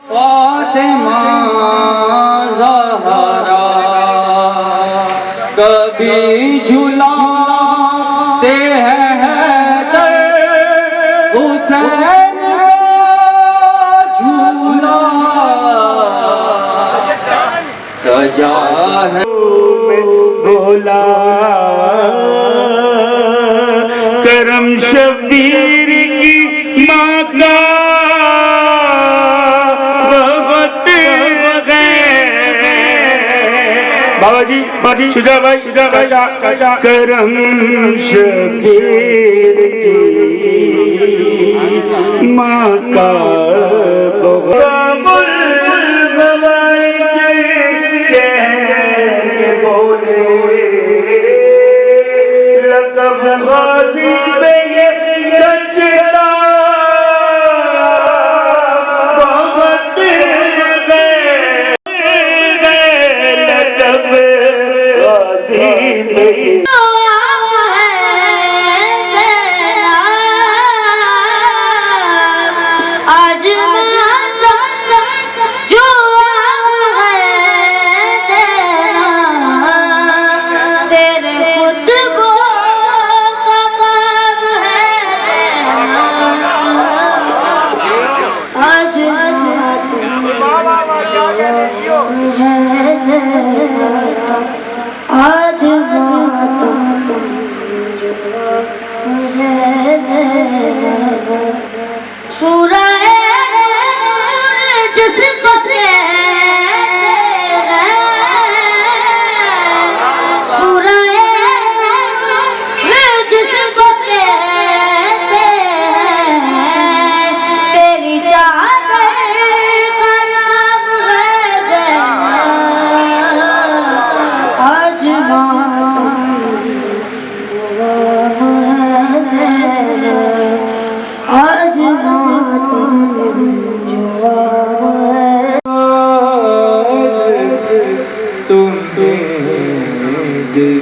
फातिमा ज़हरा कभी झुलाते हैं हैदर हुसैन झूला सजा है भोला करम शबीर की माँ का बहुत बाबा जी शुजा भाई चाचा करम शबीर की माँ का बहुत गाजी पे ये सचता बहुत लकब गाजी पे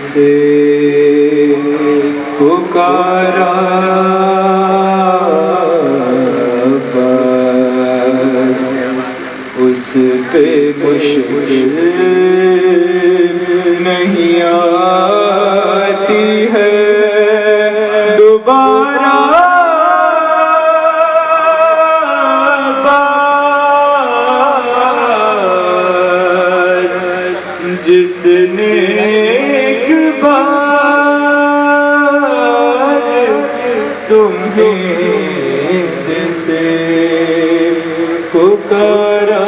से पुकारा बस उस पे मुश्किल नहीं आती है दोबारा बस जिसने तुम्हें दिल से पुकारा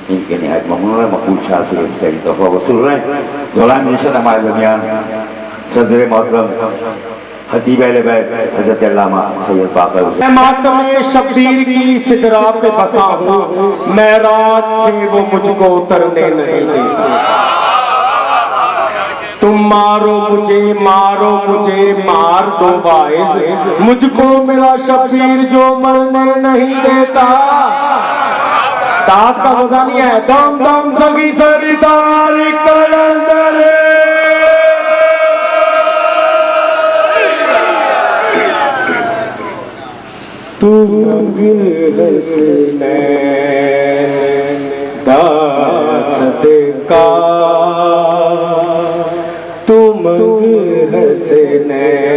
Mungkin nihat memulai makul syasir dari tofa wasulnya dolan di sana malamian sadre muhtaram खतीब अहले-बैत हज़रत अल्लामा सैयद बाक़र हुसैन। मैं मातम शब्बीर की सिदरा पे बसा हूँ, मैं रात से वो मुझको उतरने नहीं देता। तुम मारो मुझे मार दो वाइज़, मुझको मेरा शब्बीर जो मरने नहीं देता। दाद का मजा नहीं है, दम दम सगी सरदार कलंदर तुम हसनैन दासत का तुम हसनैन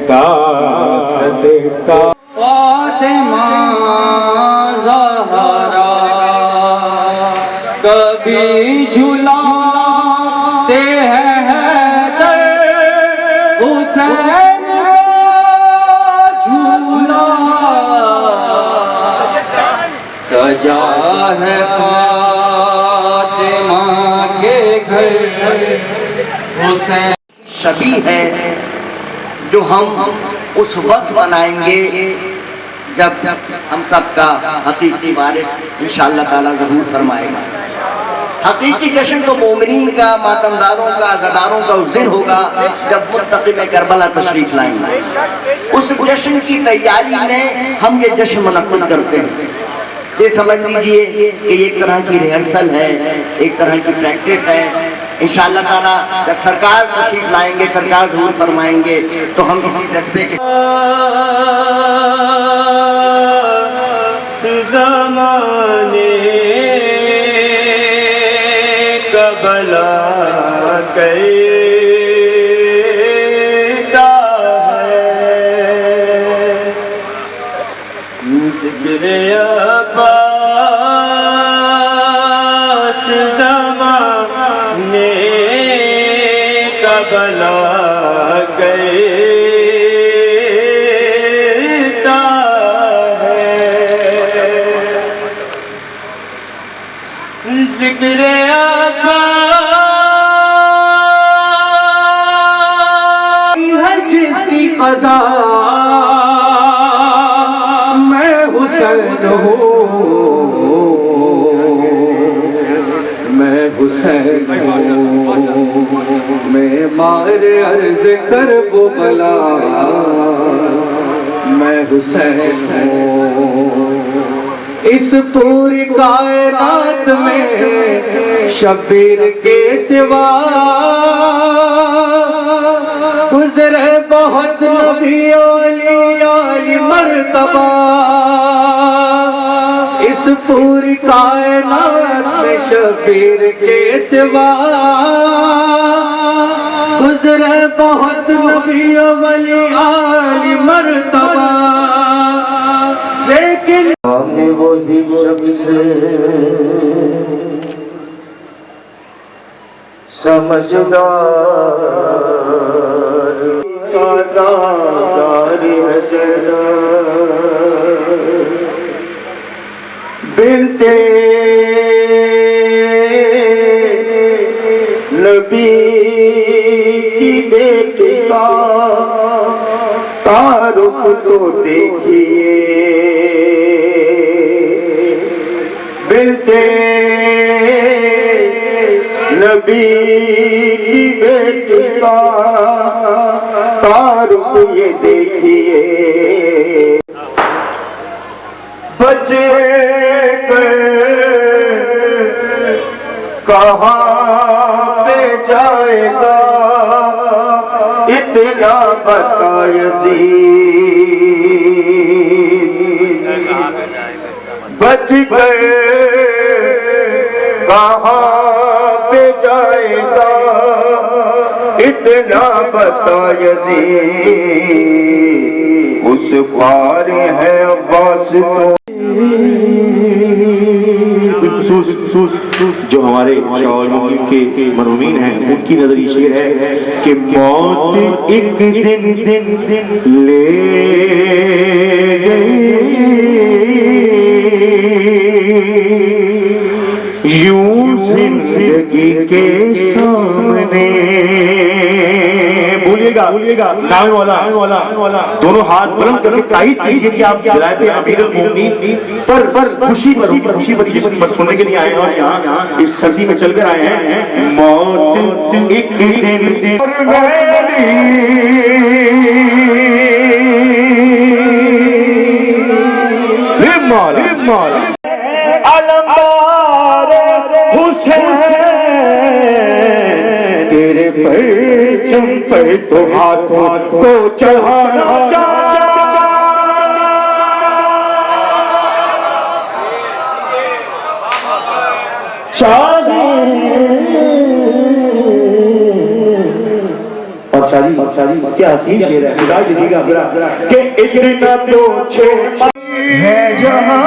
दासत का फातिमा ज़हरा कभी झुलाते हैं हैदर हुसैन झूला सजा है फातिमा हुसैन शबी है जो हम उस वक्त बनाएंगे जब हम सबका हकीकी वारिस इंशाअल्लाह ताला ज़हूर फरमाएगा। हकीकी जश्न तो मोमिनीन का, मातमदारों का, अज़ादारों का उस दिन होगा जब मुंतक़िम करबला तशरीफ लाएंगे। उस जश्न की तैयारी में हम ये जश्न मुनक़्क़िद करते हैं। ये समझ लीजिए कि एक तरह की रिहर्सल है, एक तरह की प्रैक्टिस है। इंशाअल्लाह ताला जब सरकार तशरीफ लाएंगे, सरकार ज़हूर फरमाएंगे, तो हम इसी जज्बे के ज़माने कबला कैदा है, ज़िक्र अब्बास ज़माने कबला कैदा है, ज़िक्र जिसकी क़ज़ा मैं हुसैन हूँ, मैं हुसैन हूँ, मैं मार अर्ज़ कर वो भला, मैं हुसैन हूँ। इस पूरी कायनात में शब्बीर के सिवा गुज़रे बहुत नबी औलिया मर्तबा। इस पूरी कायनात में शब्बीर के सिवा गुज़रे बहुत नबी औलिया मर्तबा। लेकिन हमें वही शख्स समझदार दादार हसन बिनते नबी की बेटी का तारुफ तो देखिए, बिनते नबी की बेटी का तारुफ ये देखिए। बचे कर कहाँ पे जाएगा इतना बता यज़ीद, बच गए कहाँ पे जाएगा इतना बता यज़ीद। उस पार है अब्बास जो हमारे शाओल के मरहूमीन हैं उनकी नजरी शेर है कि मौत एक दिन ले गई, यूं जिंदगी के सामने। भूलिएगा नाम वाला दोनों हाथ बुलंद करके तायीद कीजिए कि आप विलायत अमीरुल मोमिनीन पर खुशी पर सुनने के लिए आए हैं और यहाँ इस सर्दी में चलकर आए हैं। मौत एक दिन अलमदार हुसैन तेरे परचम पर तो हाथों को चढ़ाना शादी क्या हसीन शेर है, खुदा दीजिएगा कि इतना तो छे है जहां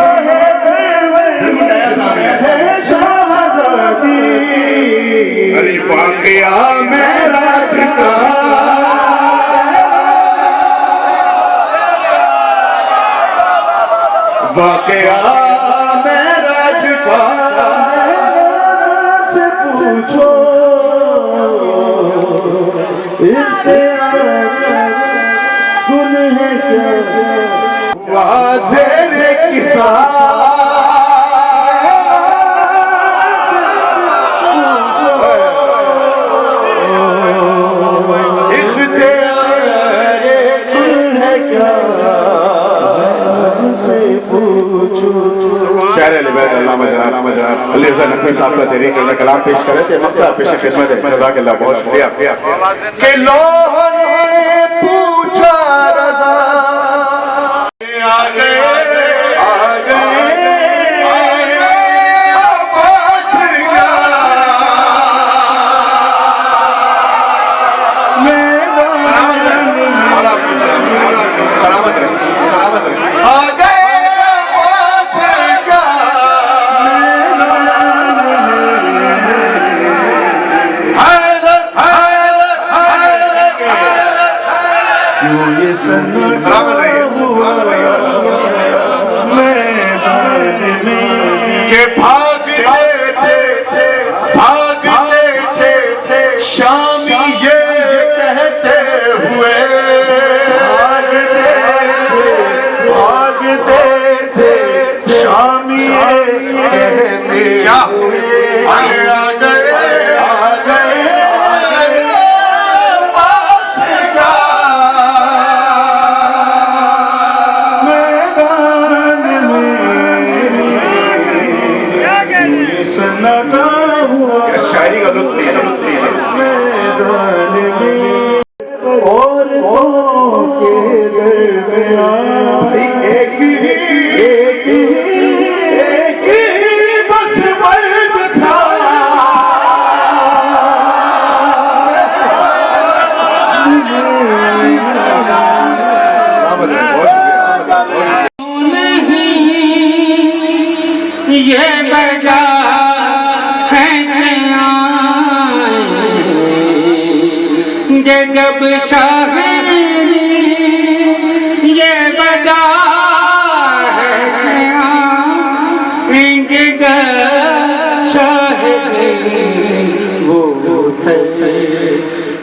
है शाहज़ादी। अरे वाक़या मेराज का वाक़या मेराज का से पूछो वाज़ेरे किसा अली रज़ा नकवी साहब का तहरीक करने कलाम पेश करे थे मख्ता पेश खिदमत है जज़ाकल्लाह बहुत शुक्रिया के लोगों ने पूछा रज़ा आ गए अब्बास का सलामत रहे आ गए के भागते थे शामी ये कहते हुए भागते थे शामी ये कहते क्या आ गए शायरी का लुत्फ लिया और के भाई एक बस मर्द था ये बजा जब शायरी ये बजा है क्या शायरी वो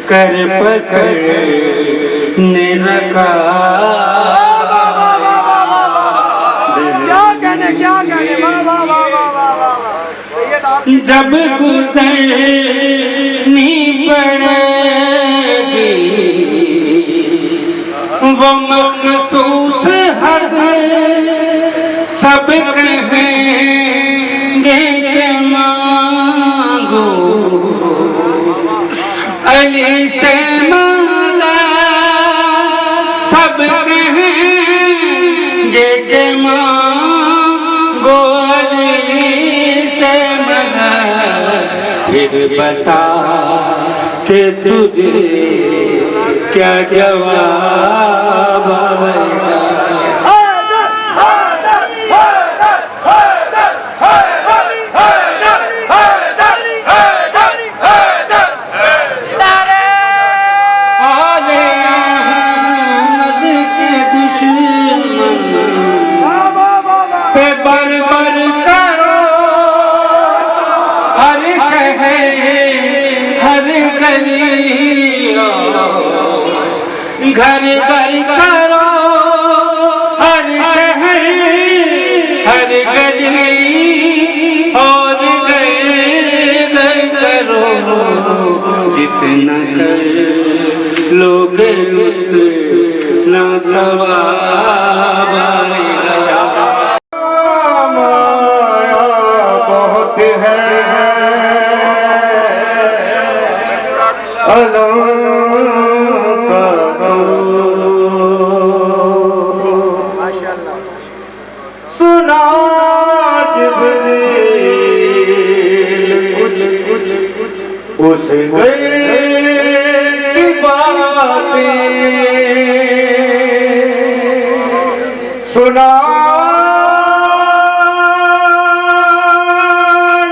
कर पकड़ ने रखा जब गुजरनी पड़ेगी वो मखसूस हद सब कहेंगे के मांगो अली से मांगा सब कहेंगे के मांगो अली से मांगा फिर बता कि तुझे क्या जवाब आएगा घर घर करो हर शहर हर गली और घर घर करो जितना कर लोगे उतना सवाब आएगा बहुत है सुना जिब्रील कुछ उस गए की बातें सुना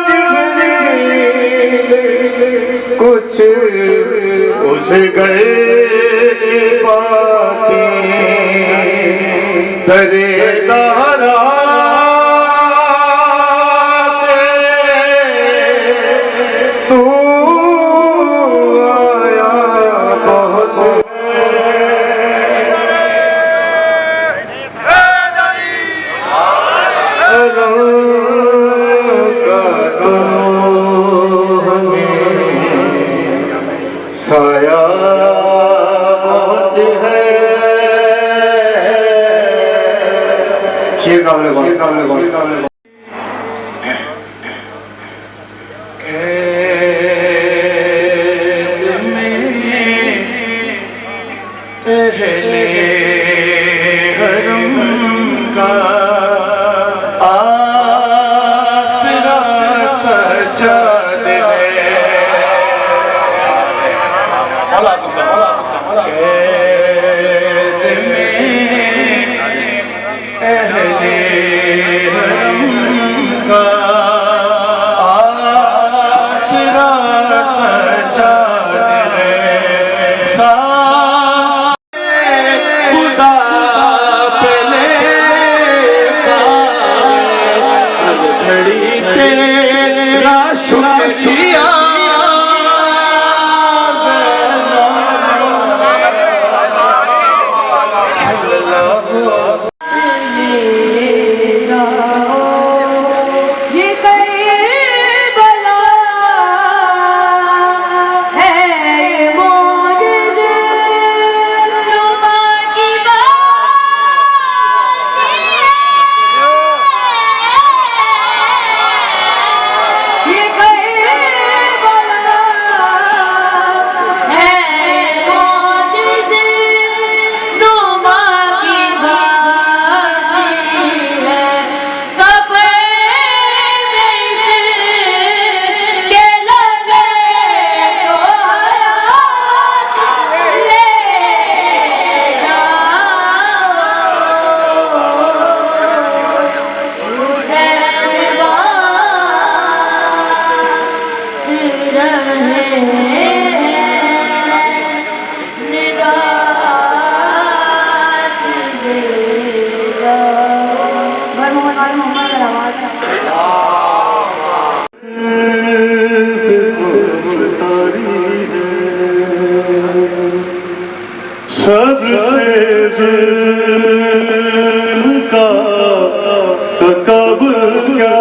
जिब्रील कुछ उस गए की बातें दरे ज़हरा से तू आया बहुत साया बहुत है शेर काबले सब्र से जुल्म का तकब क्या,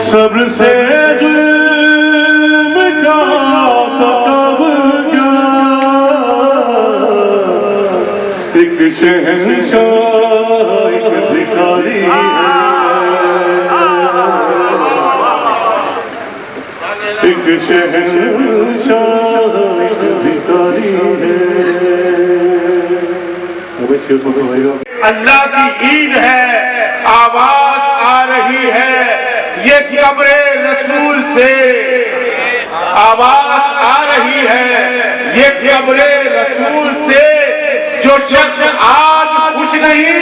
सब्र से जुल्म का तकब क्या, एक शहंशाह एक भिखारी है, एक शहंशाह एक भिखारी है। अल्लाह की ईद है, आवाज आ रही है ये कब्रे रसूल से, आवाज आ रही है ये कब्रे रसूल से। जो शख्स आज खुश नहीं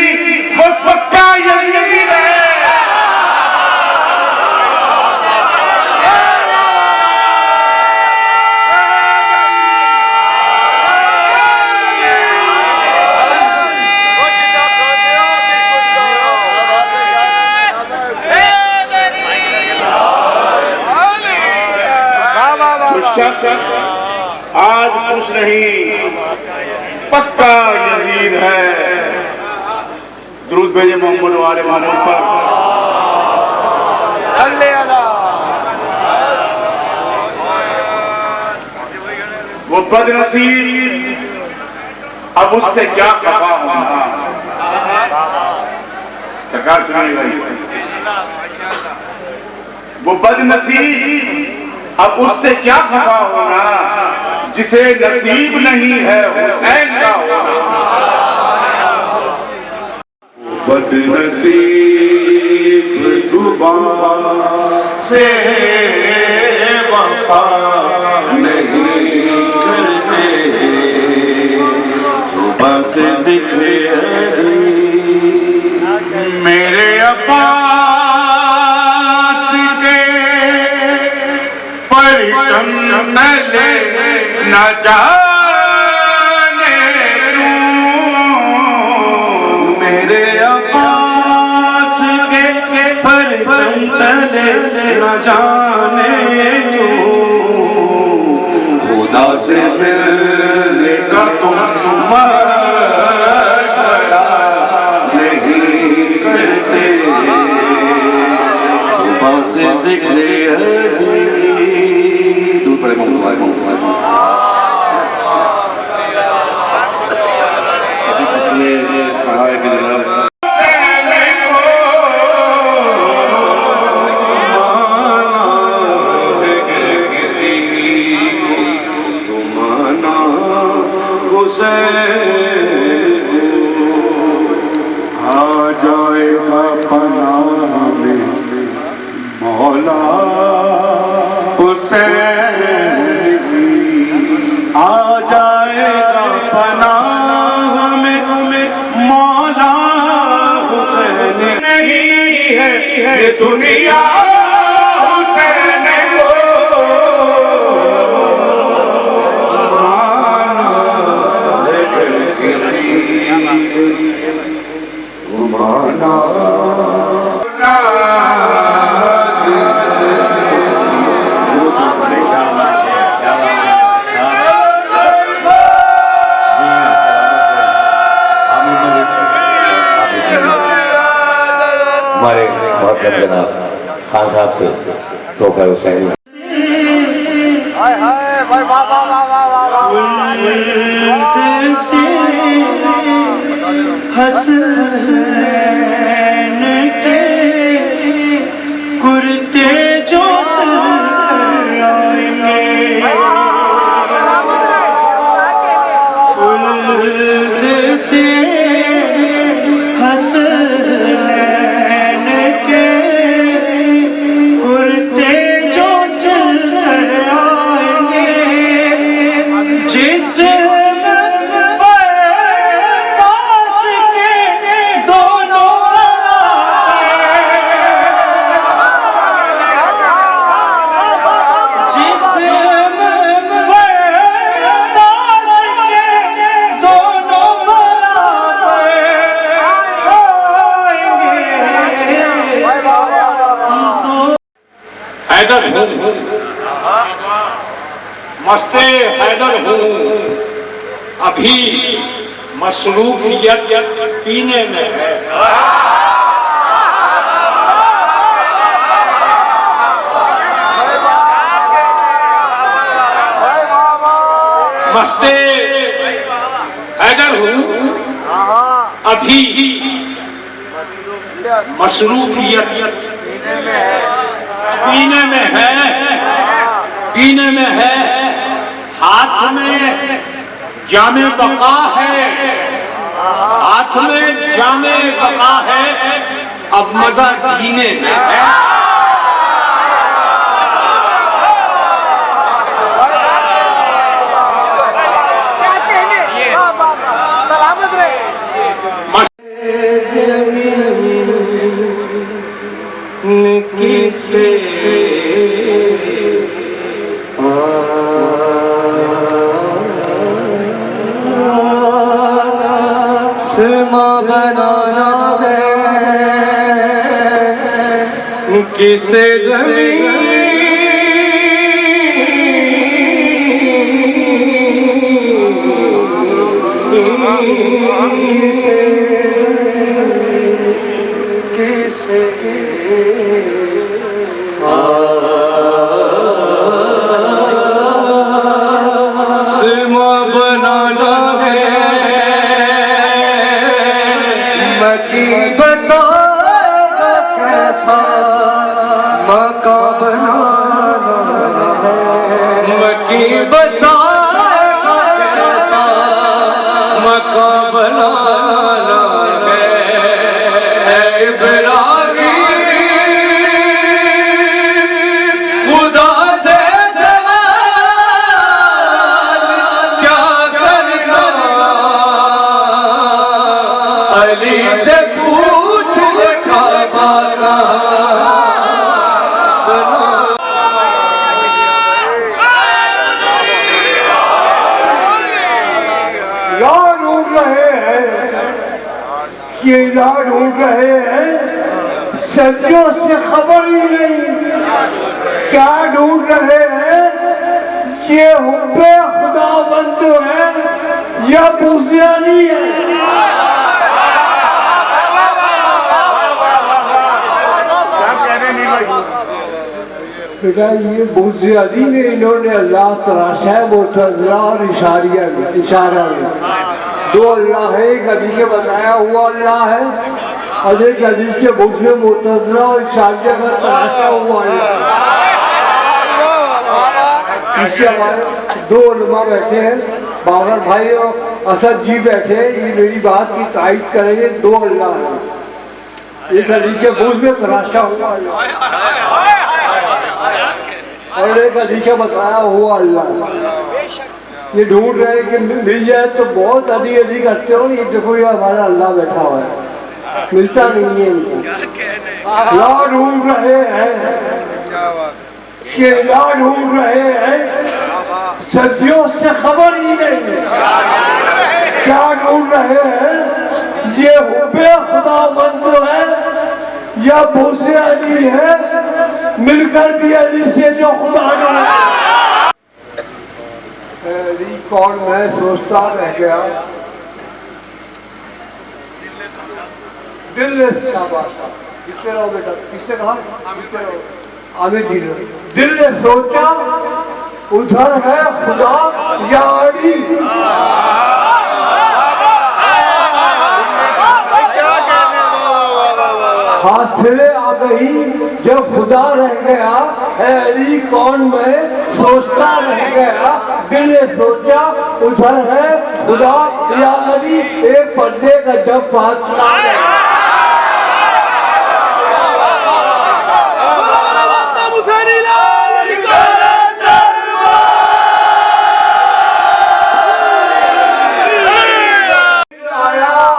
वो पक्का यजीद है। शख्स आज खुश नहीं पक्का यजीद है। दुरूद भेजे मोहम्मद वाले मामूल पर। वो बदनसीब अब उससे क्या खफा होना। सरकार सुनिए भाई, वो बदनसीब अब उससे क्या खफा होना जिसे नसीब नहीं है हुसैन का होना। बदनसीब जुबान से वफा नहीं करते, जुबान से जिक्र मेरे अब्बास के परिकम न ले न जाने तू, मेरे अब्बास के परिचम चले न जाने तू, खुदा से मिलने का तुम मशवरा नहीं करते, सुबह से जिक्र बड़े मंगवाए अभी उसने कहा है कि जनाब आ जाएगा पनाह में मौला हुसैन की, आ जाएगा पनाह में मौला हुसैन। नहीं है ये दुनिया हुसैन को माना लेकर किसी माना हमारे बहुत जनाब खान साहब से तोहफा हुसैनी हसन के कुर्ते जो सराएंगे फुल्द से हसन के कुर्ते जो सराएंगे जिस हैदर हूँ, मस्ते हैदर हूँ, अभी मसरूफियत पीने में है। मस्ते हैदर हूँ, अभी मसरूफियत पीने में है, हाथ में जामे बका है, हाथ में जामे बका है, अब मजा जीने में है। किसे आसमां बनाना है, किसे ज़मीन ढूंढ रहे हैं, सदियों से खबर ही नहीं क्या ढूंढ रहे हैं। ये हुब्बे खुदाबंद है या बुज़दियानी है। बेटा ये बुज़दिली में इन्होंने अल्लाह तराशा है मुतज़रा और इशारा में। दो अल्लाह है, एक अली के बताया हुआ अल्लाह है और एक अली के बुज़ में मुतज़रा और इशारिया का तराशा हुआ अल्लाह। पीछे हमारे दो उलमा बैठे हैं, बाबर भाई और असद जी बैठे हैं, ये मेरी बात की तायद करेंगे। दो अल्लाह है, एक अली के बुज़ में तराशा हुआ अल्लाह और एक अली का बताया हुआ अल्लाह। ये ढूंढ रहे हैं कि मिल जाए तो बहुत अली अली करते हो। ये देखो ये हमारा अल्लाह बैठा हुआ है, मिलता नहीं है इनको। ला ढूंढ रहे हैं कि ला ढूंढ रहे हैं, सदियों से खबर ही नहीं। क्या ढूंढ रहे हैं? ये हुब्बे खुदावंद है या बुज़्द अली है, मिलकर भी अली से जो खुदा अली कौन मैं सोचता रह गया। दिल ने शाबाश, जीते रहो बेटा। किसने कहा? जीते रहो, आमिर जी ने। दिल ने सोचा उधर है खुदा या अली। हासिले आ गई जब खुदा रह गया है अली कौन मैं सोचता रह गया। दिल ने सोचा उधर है खुदा या अली, एक पर्दे का जब फासला आया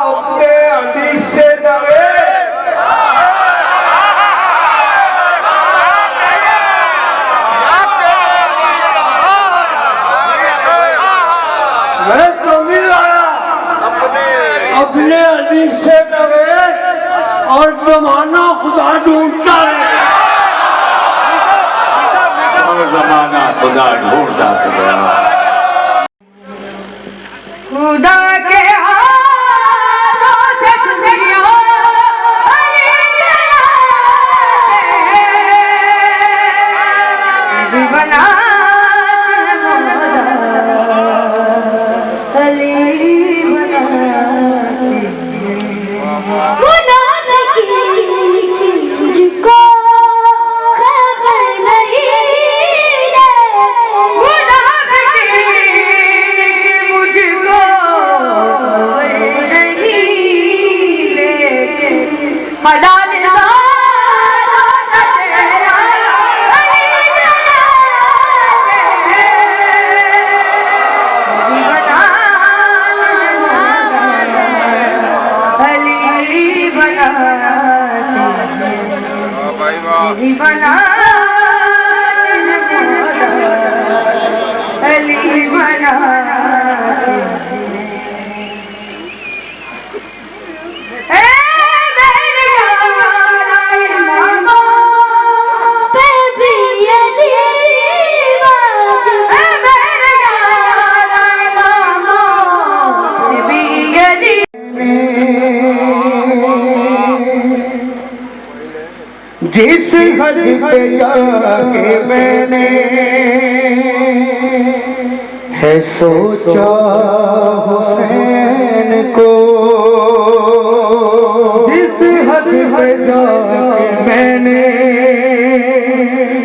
अपने अली से डरे। मैं तो मिल आया अपने अली से डरे और जमाना खुदा ढूंढता है। और जमाना खुदा ढूंढता गया। खुदा के हाथों से दुनिया बना हलाल बना अली बना जिस हद पे जाके मैंने है सोचा हुसैन को, जिस हद पे जाके मैंने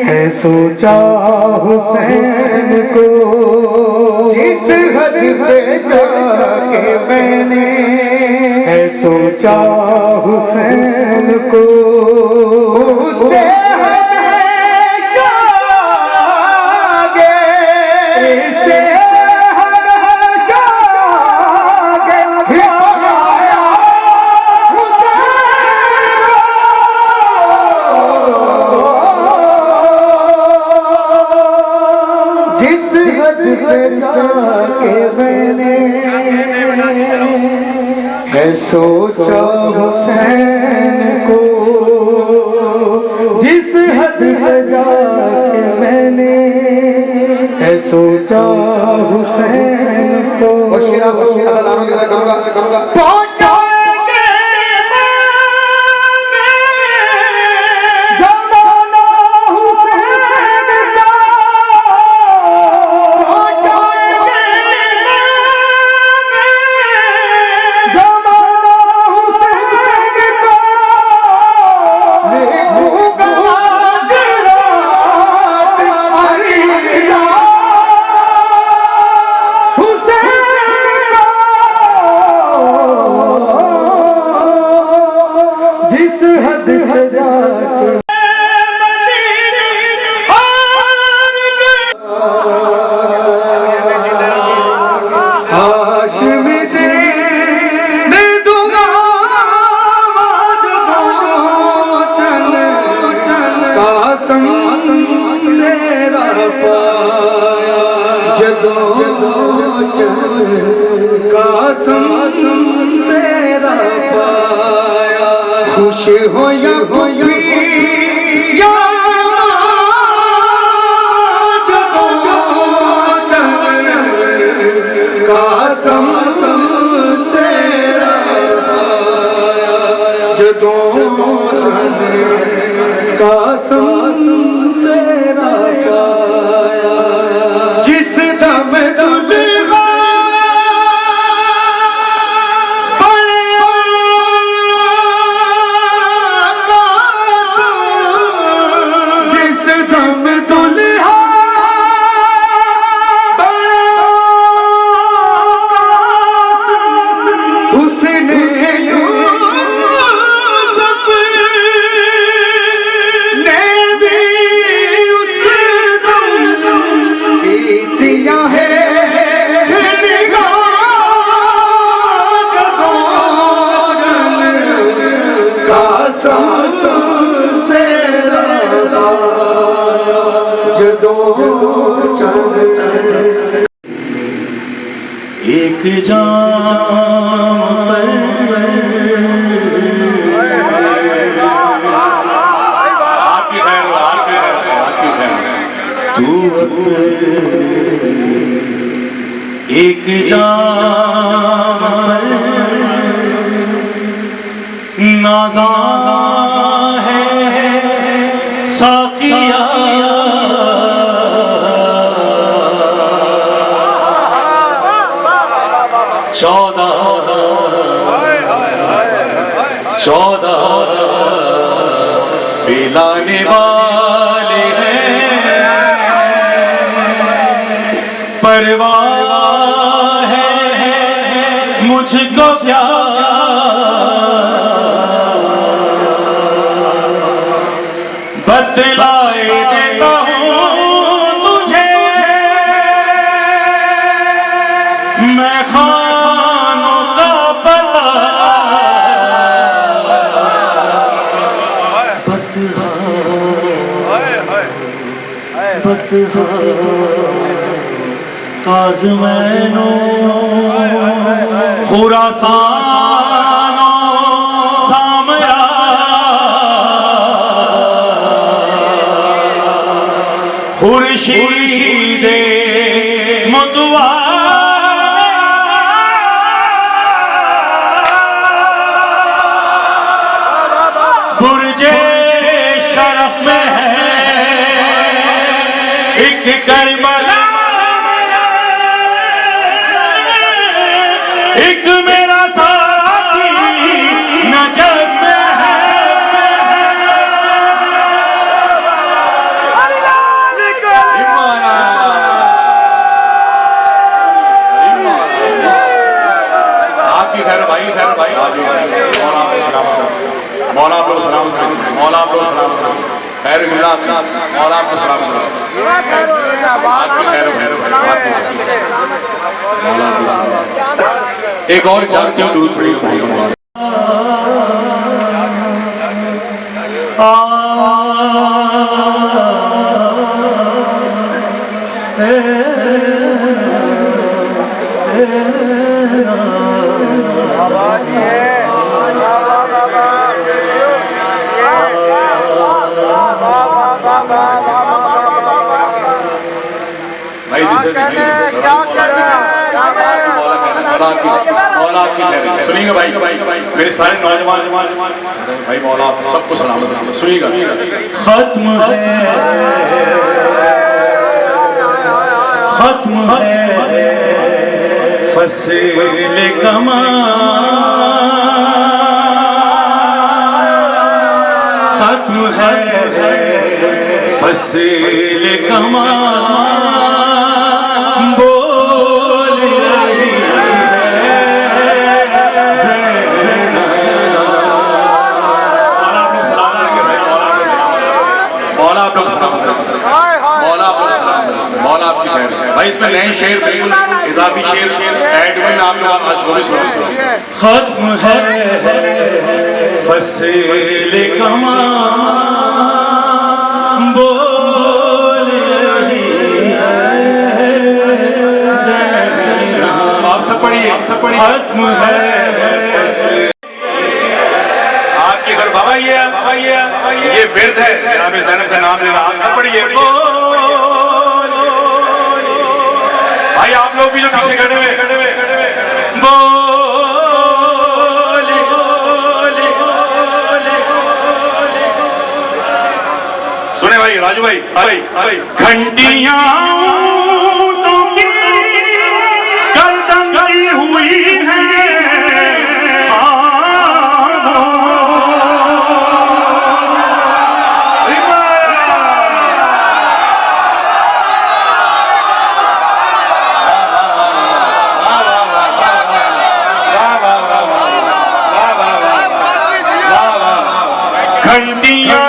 है सोचा हुसैन को, जिस हद पे जाके मैंने है सोचा हुसैन को, उससे हमेशा आगे, इससे हमेशा आगे हिमाया हुसैन। जिस हद पे जाके मैंने है सोचा हुसैन को, जिस हद पे जाके मैंने है सोचा हुसैन को, पहुंचाएंगे जमाना हुसैन पाया जदों कासम से पाया खुश हो या कासम से जदों कासम से पाया जिस दम दुल्हा जिस दम दुल्हा उसने यूसुफ ने भी उस दम की दिया है एक जाम आपकी खैर हो, आपकी खैर हो, आपकी खैर हो। तू एक जाम नाज़ा है साकिया चौदह पिलाने वाले हैं परवाह है मुझको प्यार बतलाए देता हूँ तुझे मैं खानों का पता बतहा काज़मैनो खुरासानो सामरा खुर्शीदे मुतवा बुर्जे शरफ में है एक करबला एक मेरा साथी नजफ में है आपकी खैर भाई मौला आप लोग सलाम मौला आप लोग सलाम खैर मौला आपको सलाम आपकी खैर मौला आपको सलाम एक और चार क्यों दूर पड़ी सुनिएगा भाई मेरे सारे नौजवान भाई मौला आप सबको सलाम सुनिएगा खत्म है फसले कमा खत्म है फसले कमा भाई इसमें नए शेर इजाफी शेर ऐड हुए आप लोग आज वो भी सुनो खत्म है फसले कमा बोल खत्म है। आपके घर बाबा ये विरद है, जनाब ज़ैनब का नाम लेना। आप सब पढ़िए भाई, आप लोग भी जो पीछे खड़े हुए सुने भाई, राजू भाई, घंटियां गर्दन की हुई है, घंटियां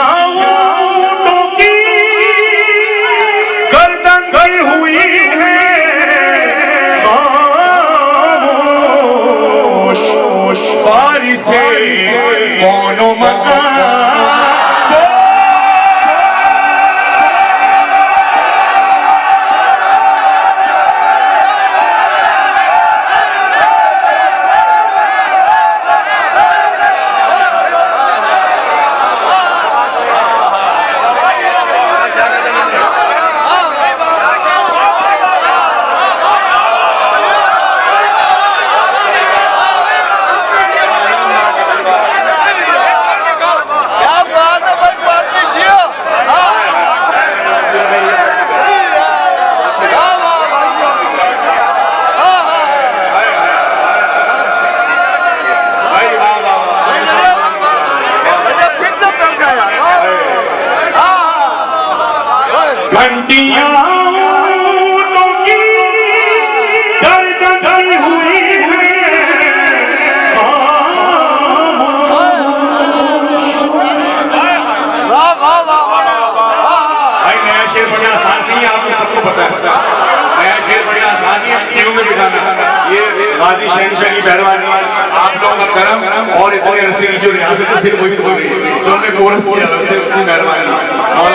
से कौनो मकान गाजी शहनशाह की पहलवानी, आप लोगों का करम और इतने रसी की जो रियासत है सिर्फ वही बोल रही है, जो हमने कोरस किया सिर्फ उसकी मेहरबानी। और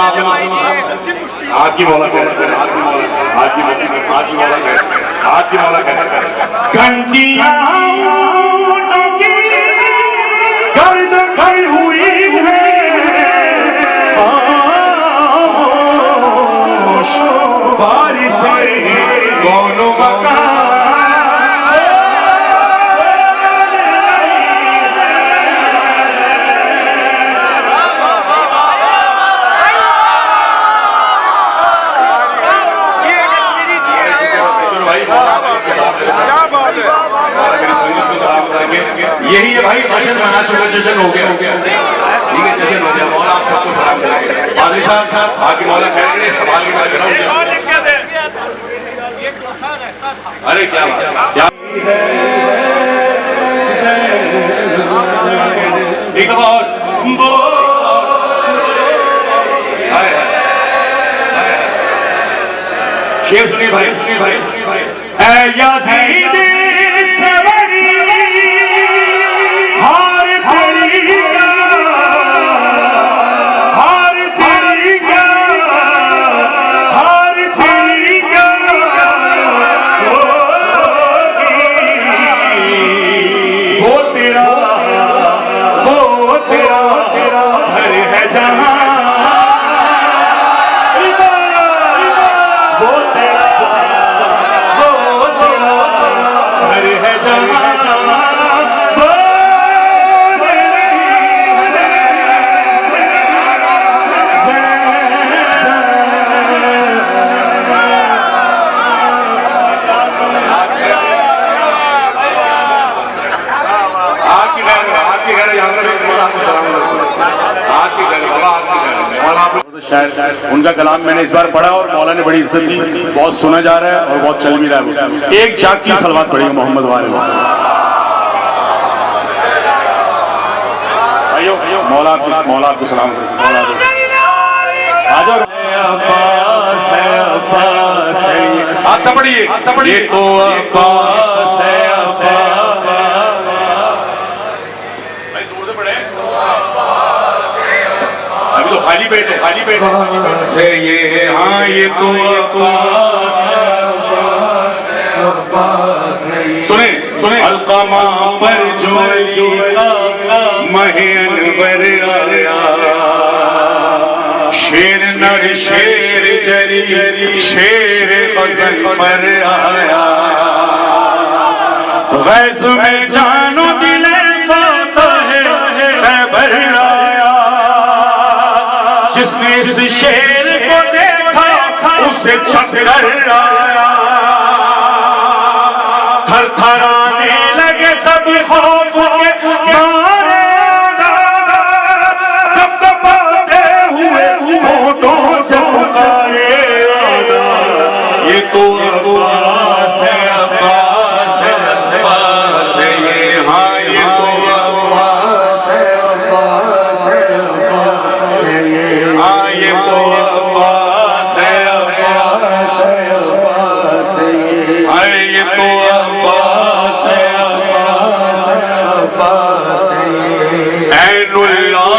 आपकी मौला घंटियां गर्दन गई हुई है, बारिश कौनो मकान यही है भाई, जश्न मना चुके, जश्न हो गया, ठीक है, जश्न हो गया। मौला आप सबको सलाम चलाएंगे। पादरी साहब बाकी मौला कहेंगे सवाल की बात करो। अरे क्या बात, क्या एक दफा और शेर सुनिए भाई, ऐ याज़ीद शायद उनका कलाम मैंने इस बार पढ़ा और मौला ने बड़ी इज्जत दी, बहुत सुना जा रहा है और बहुत चल भी रहा है। एक जाग की सलवात पढ़ेगा मोहम्मद वाले मौला आपको सलाम। आप सब पढ़िए, तो तो खाली बैठो से ये, हाँ ये तो सुने अलकमा पर जोरी का महे अनवर आया, शेर नर शेर जरी शेर गजल पर आया, गैस में जानो दिल फातह खैबर आया, जिसने इस शेर को देखा उसे चक्कर आया, थर थराने लगे सब खौफ के मारे, कपकपाते हुए होठों से पुकारे, ये तो अब्बास है, अब्बास है, अब्बास है ये, हाँ ये तो अब्बास है, अब्बास है, अब्बास है ये, हाँ ये तो अब्बास है, अब्बास है, अब्बास है ये, हाँ ये तो अब्बास है, अब्बास है, अब्बास है ये। ऐनुल्लाह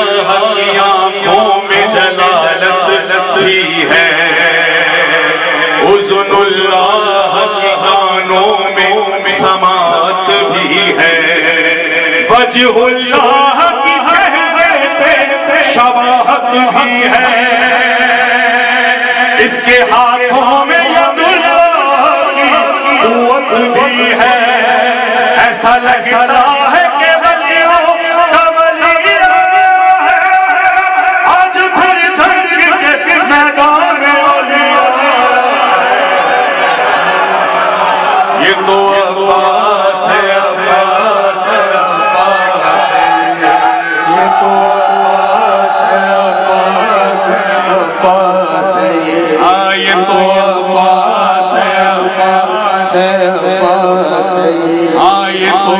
की आँखों में जलालत भी है, उज़्नुल्लाह की कानों में समात भी है, वजहुल्लाह की चेहरे पे शबाहत भी है, इसके हाथों में यदुल्लाह की कुव्वत भी है, ऐसा लगता है कि वलियों का वली है, आज फिर जंग के मैदान औलिया, ये तो अब्बास है, अब्बास है, अब्बास है ये तो अब्बास है, अब्बास है, अब्बास है ये, हाँ ये तो अब्बास है, अब्बास है, अब्बास है ये, हाँ ये तो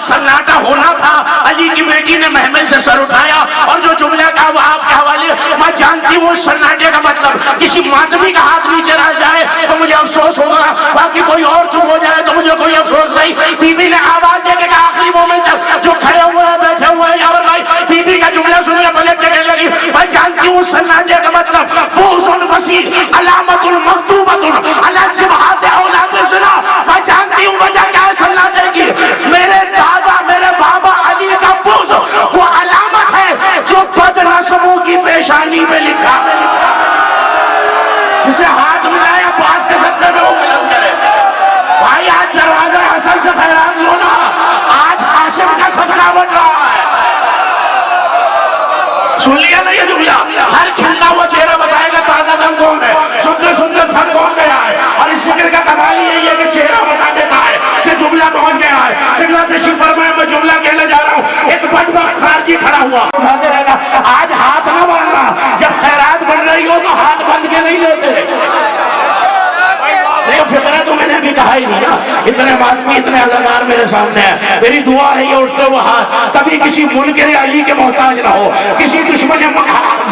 सन्नाटा होना था। अली की बेटी ने महमिल से सर उठाया और जो जुमला कहा वो आपके हवाले, मैं जानती हूँ सन्नाटे का मतलब किसी मातमी का हाथ नीचे रह जाए तो मुझे अफसोस होगा, बाकी कोई और चुप हो जाए तो मुझे कोई अफसोस नहीं। बीबी ने आवाज देके कहा आखिरी मोमेंट तक जो खड़े हुए हैं बैठे हुए हैं यावर भाई, बीबी का जुमला सुनकर पलट के कहने लगी मैं जानती हूँ सन्नाटे का मतलब बुग़्ज़ुन वसीअ अलामतुन मक्तूबतुन अला जिबहात औलाद ज़िना, मैं जानती हूँ वजह क्या है सन्नाटे की, मेरे दादा मेरे बाबा अली का बुग़्ज़ वो अलामत है जो बदनस्बों की पेशानी पे लिखा, जिसे हाथ मिलाया पास के सस्ते में वो मिलन करे। भाई आज दरवाजा हसन से खैरात लो ना, आज हाशिम का सदका बन रहा है। सुन लिया ना ये जुमला, हर खिलता हुआ चेहरा बताएगा ताजा दम कौन है, सुंदर सुंदर फल कौन गया है, और इस जिक्र का कमाल यही है कि चेहरा बता देता है कि जुमला पहुंच गया है। किबला तशरीफ फरमाए, मैं जुमला कहने जा रहा हूँ। एक बदबख्त खारजी खड़ा हुआ आज हाथ ना बांधना, जब खैरात बन रही हो तो हाथ बंद के नहीं लेते। देखो फिक्र तो मैंने अभी कहा ही नहीं ना, इतने आदमी इतने अज़ादार मेरे सामने है, मेरी दुआ है ये उठते हुए हाथ कभी किसी मुनकर अली के मोहताज ना हो, किसी दुश्मन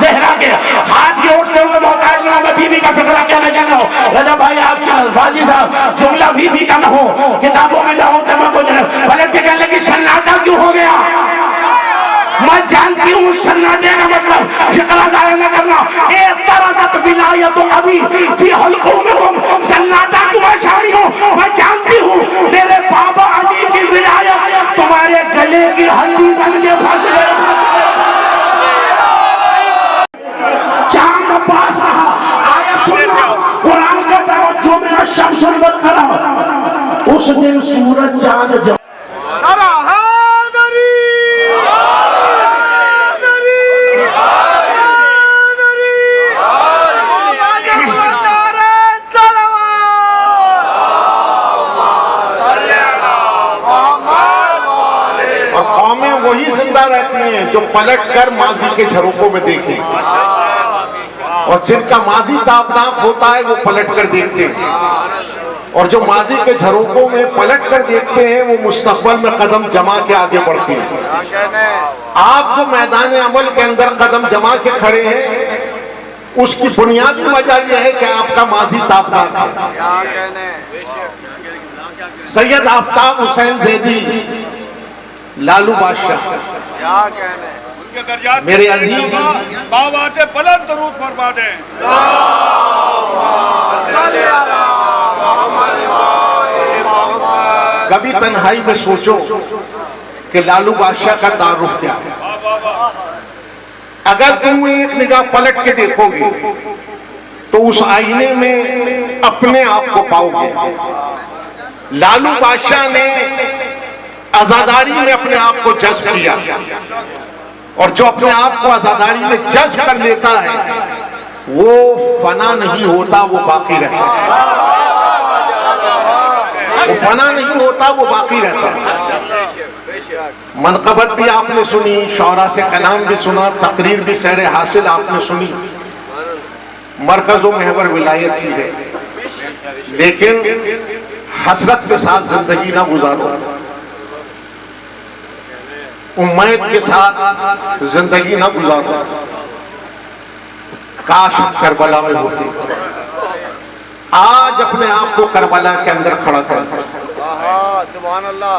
ज़हरा के हाथ के उठते हुए मोहताज ना हो। मैं बीबी का फिक्रा कहना चाह रहा हूँ, रजा भाई आपके अल्फाजी साहब जुमला बीबी का ना हो, किताबों में ना हो तो मैं कुछ पलट के कहने लगी सन्नाटा क्यों हो गया, मैं जानती हूँ सन्नाटे का मतलब फिक्रा ज़ाया न करना, एक तरसत विलायत अभी फी हल्कों में हो सन्नाटा क्यों शारी हो, मैं जानती हूँ मेरे बाबा अली की विलायत तुम्हारे गले की हड्डी बन के फंस गए। चांद पास रहा, आया सुनना कुरान का तवज्जो में शम्स वल कमर, उस दिन सूरज चांद वही जिंदा रहती हैं जो पलट कर माजी के झरोकों में देखें, और जिनका माजी ताबनाक होता है वो पलट कर देखते हैं, और जो माजी के झरोकों में पलट कर देखते हैं वो मुस्तकबल में कदम जमा के आगे बढ़ते हैं। आप जो मैदान अमल के अंदर कदम जमा के खड़े हैं उसकी बुनियादी वजह यह है कि आपका माजी ताबनाक है। सैयद आफ्ताब हुसैन ज़ैदी लालू बादशाह मेरे अजीज बाबा से बुलंद दरूद फरमा दें। कभी तन्हाई में सोचो कि लालू बादशाह का तारुफ क्या है। अगर तुम एक निगाह पलट के देखोगे तो उस आईने में अपने आप को पाओगे। लालू बादशाह ने आजादारी में अपने आप को जज्ब किया, और जो अपने आप को आजादारी में जज्ब कर लेता है वो फना नहीं होता, वो बाकी रहता है। वो फना नहीं होता, वो बाकी रहता है। मनकबत भी आपने सुनी, शौरा से कलाम भी सुना, तकरीर भी सैर हासिल आपने सुनी, मरकज़ व महवर विलायत की है, लेकिन हसरत के साथ जिंदगी ना गुजारो, उम्मीद के साथ जिंदगी ना गुजारो। काश करबला में होते। आज अपने आप को करबला के अंदर खड़ा कर। सुभान अल्लाह।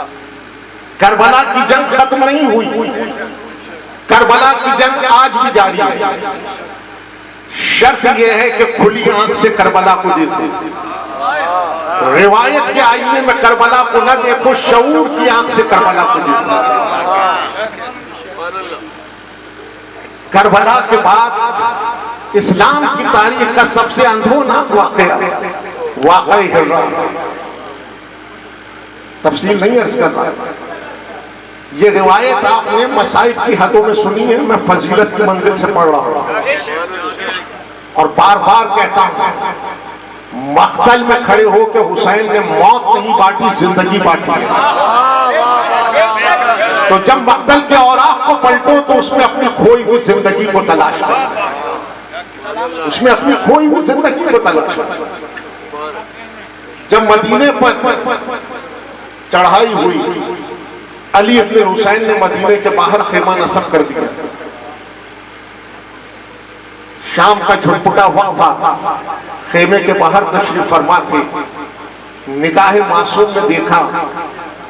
करबला की जंग खत्म नहीं हुई, करबला की जंग आज भी जारी है। शर्त यह है कि खुली आंख से करबला को देखो, रिवायत के आईने में करबला को न देखो, शऊर की आंख से करबला को देखो। करबला के बाद इस्लाम की तारीख का सबसे अंधोनाक वाक़या हिर्रा। तफसील नहीं अर्ज कर रहा, ये रिवायत आपने मसाइब की हदों में सुनी है। मैं फजीलत की मंजिल से पढ़ रहा हूं और बार बार कहता हूं, मक्तल में खड़े होकर हुसैन ने मौत नहीं बांटी, जिंदगी बांटी है। तो जब मक्तल के औराख को पलटो तो उसमें अपनी खोई हुई जिंदगी को तलाश करो, उसमें अपनी खोई हुई जिंदगी को तलाश करो। जब मदीने पर चढ़ाई हुई, अली इब्न हुसैन ने मदीने के बाहर खेमा नस्ब कर दिया। शाम का झुटपुटा वक्त था, खेमे के बाहर तशरीफ फरमा थे। निगाह मासूम ने देखा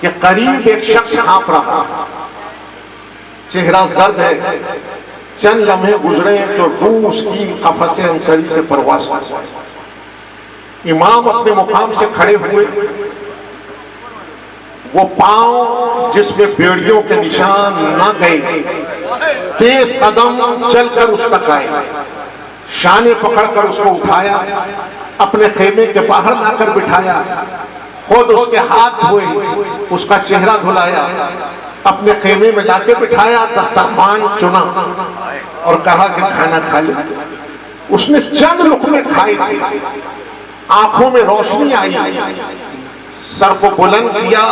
कि करीब एक शख्स हाँफ रहा, चेहरा जर्द है। चंद लम्हे गुजरे तो रूह उसकी कफसे अंसरी से परवास हुआ। इमाम अपने मुकाम से खड़े हुए, वो पांव जिसमें बेड़ियों के निशान न गए, तेज कदम चलकर उस तक आए, शाने पकड़कर उसको उठाया, अपने खेमे के बाहर लाकर बिठाया, खुद उसके हाथ धोए, उसका चेहरा धुलाया, अपने खेमे में लाके बिठाया, दस्तरखान चुना और कहा कि खाना खा ले। उसने चंद लुक़मे खाए थे, आंखों में रोशनी आई, सर को बुलंद किया,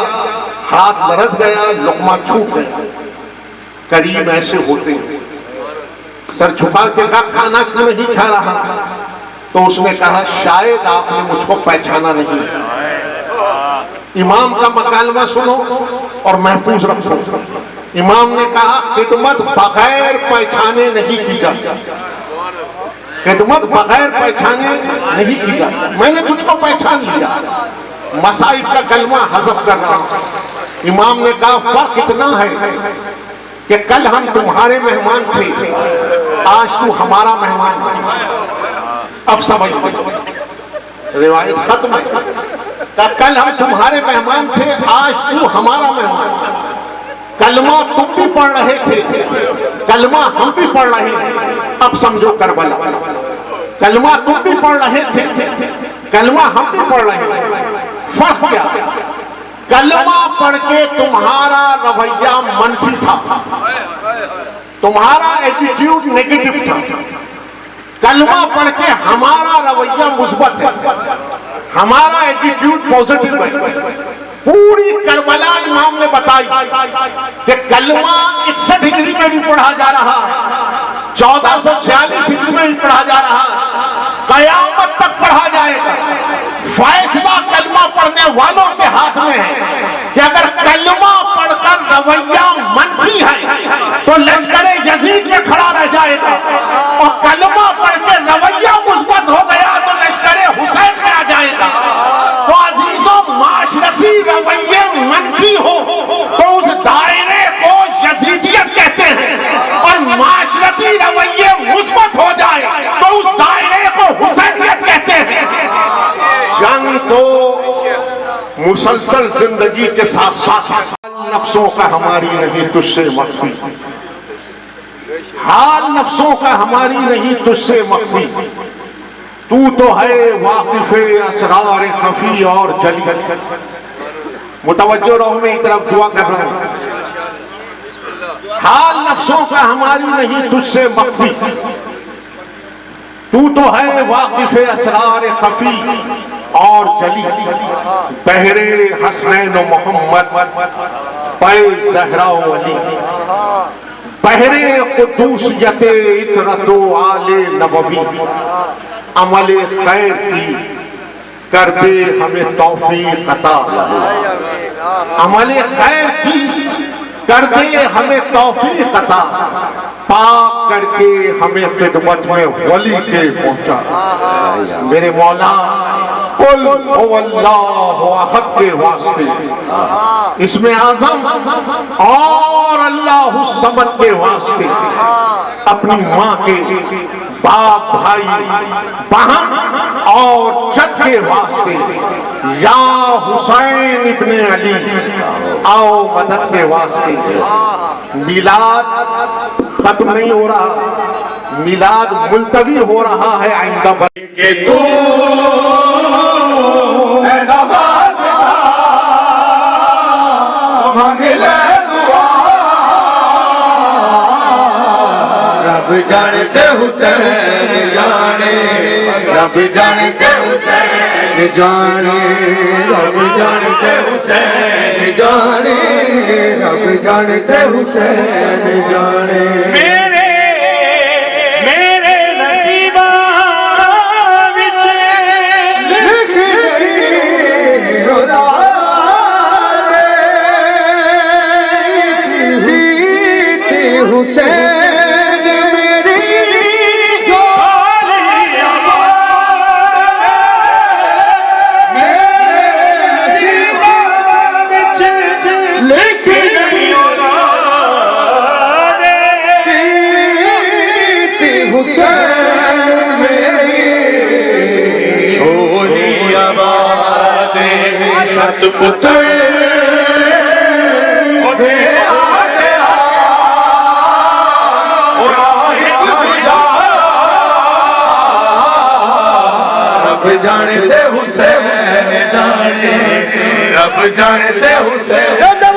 हाथ लरस गया, लुक़मा छूट गया। करीम ऐसे होते हैं। सर झुका के कहा, खाना क्यों नहीं खा रहा? तो उसने कहा, शायद आपने मुझको पहचाना नहीं। इमाम का मकालमा सुनो और महफूज रखो। इमाम ने कहा, खिदमत बगैर पहचाने नहीं की जाती, खिदमत बगैर पहचाने नहीं की जाती। मैंने तुझको पहचान लिया, मसाइब का कलमा हज़फ कर रहा हूं। इमाम ने कहा, फर्क इतना है कि कल हम तुम्हारे मेहमान थे, आज तू हमारा मेहमान है। अब समझ रिवायत खत्म है। कल हम तुम्हारे मेहमान थे, आज तू हमारा मेहमान। कलमा तुम भी पढ़ रहे थे, कलमा हम भी पढ़ रहे हैं। अब समझो करबला, कलमा तुम भी पढ़ रहे थे, कलमा हम भी पढ़ रहे हैं। फर्क क्या? कलमा पढ़ के तुम्हारा रवैया मनफी था, तुम्हारा एटीट्यूड नेगेटिव था। कलमा पढ़ के हमारा रवैया मुस्बत है, हमारा एटीट्यूड पॉजिटिव है। पूरी करबला इमाम ने बताई कि कलमा 61 हिजरी में भी पढ़ा जा रहा, 1446 हिजरी में भी पढ़ा जा रहा, कयामत तक पढ़ा जाएगा। फैसला कलमा पढ़ने वालों के हाथ में है कि अगर कलमा पढ़कर रवैया मनफी है तो लश्करे यजीद में खड़ा रह जाएगा, और कलमा पढ़ के रवैया मुस्बत हो गया तो लश्करे हुसैन में आ जाएगा। तो अजीजों, माशरती रवैये मनफी हो तो उस दायरे को यजीदियत कहते हैं, और माशरती रवैये मुस्बत हो जाए तो उस दायरे को हुसैनियत कहते हैं। जंग तो मुसलसल जिंदगी के साथ साथ नफ्सों का हमारी नहीं तुझसे मख्फी, हाल नफ्सों का हमारी नहीं तुझसे मख्फी, तू तो है वाकिफे असरार खफी और जली। मुतवज्जो रहो, मैं एक तरफ दुआ कर रहा हूं। हाल नफ्सों का हमारी नहीं तुझसे मख्फी, तू तो है वाकिफे असरार खफी और जली। बहरे हसनैन मोहम्मद पै ज़हरा अली, बहरे कुदूसियते इतरतो आले नबवी, अमले खैर की कर दे हमें तौफीक अता, अमले खैर की कर दे हमें तौफीक अता, पाक करके हमें खिदमत में वली के पहुंचा। मेरे मौला कुल हुवल्लाहु अहद के वास्ते, इसमें आज़म और अल्लाहु समद के वास्ते, अपनी माँ के, बाप भाई बहन और चच के वास्ते, या हुसैन इब्ने अली आओ मदद के वास्ते। मिलाद खत्म नहीं हो रहा, मिलाद मुलतवी हो रहा है आइंदा भर के। तू रब जानते हुसैन जाने, रब जानते हुसैन जाने, रब जानते हुसैन जाने, रब जानते हुसैन जाने। मेरे मेरे नसीबा विच लिख गई खुदा ने हुसैन सतपुत्र ओधे आते रब जानते हुसैन जाने, रब जानते हुसैन